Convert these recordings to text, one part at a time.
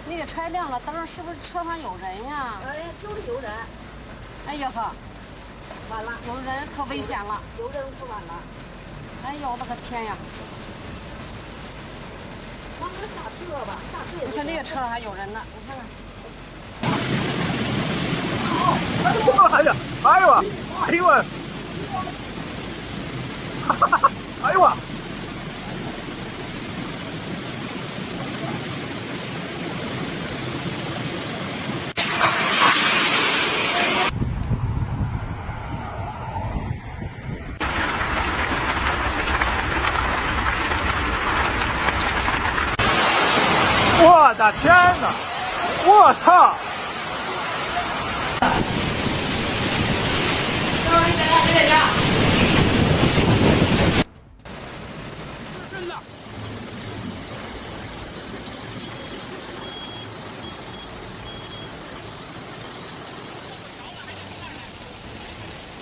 那个车亮了，灯是不是车上有人呀？就是有人。哎呀呵，完了，有人可危险了。有人可完了。哎呦我的个天呀！往那下车吧，下车。你看那个车上还有人呢，你看看。哎呀，哎呦我，哎呦我，哈哈哈，哎呦我。我的天哪！我操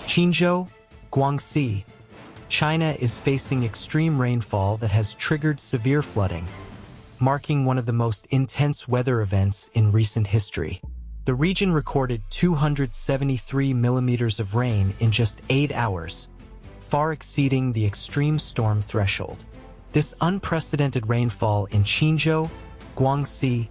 ！Qinzhou, Guangxi, China is facing extreme rainfall that has triggered severe flooding, marking one of the most intense weather events in recent history. The region recorded 273 millimeters of rain in just 8 hours, far exceeding the extreme storm threshold. This unprecedented rainfall in Qinzhou, Guangxi,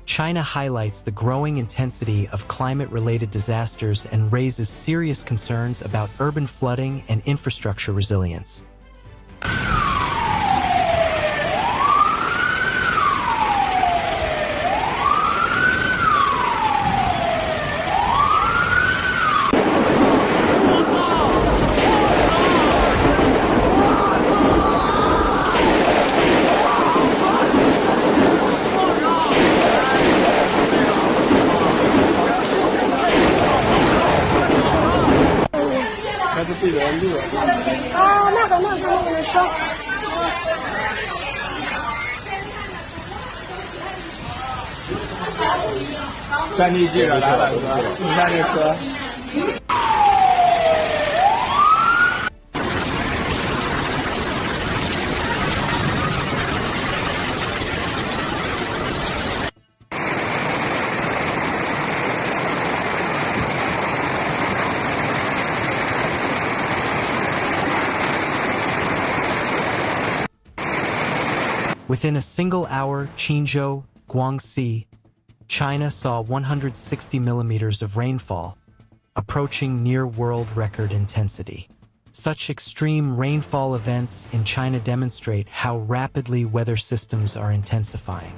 China highlights the growing intensity of climate-related disasters and raises serious concerns about urban flooding and infrastructure resilience. 还是对着热。啊，那个车。战地记者来了，哥，你看这车。Within a single hour, Qinzhou, Guangxi, China saw 160 millimeters of rainfall, approaching near-world record intensity. Such extreme rainfall events in China demonstrate how rapidly weather systems are intensifying.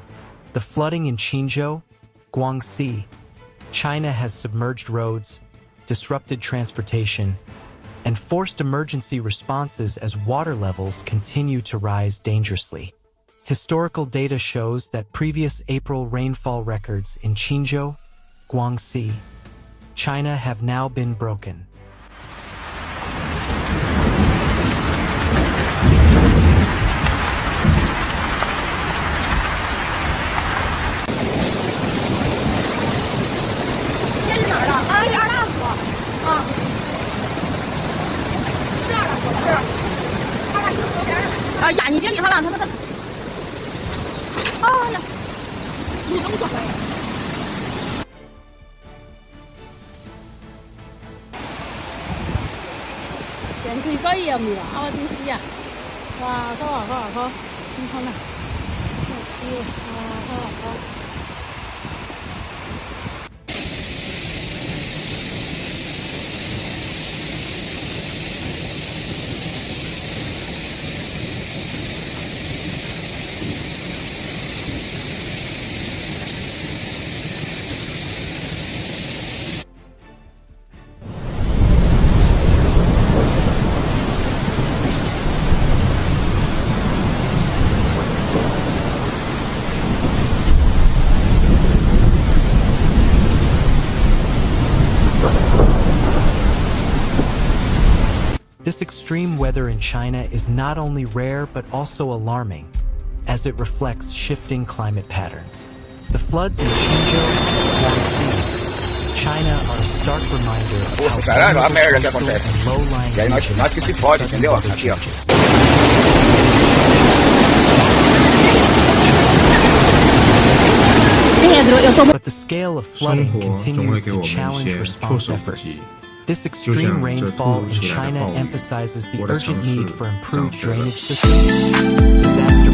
The flooding in Qinzhou, Guangxi, China has submerged roads, disrupted transportation, and forced emergency responses as water levels continue to rise dangerously. Historical data shows that previous April rainfall records in Qinzhou, Guangxi, China have now been broken. Cái có gì mì à, đi xí à, và có, không này, có. This extreme weather in China is not only rare but also alarming, as it reflects shifting climate patterns. The floods in Qinzhou, Guangxi, China are a stark reminder of how coastal and low-lying regions are sudden weather changes. But the scale of flooding continues to challenge response efforts. This extreme rainfall in China emphasizes the urgent need for improved drainage systems, disaster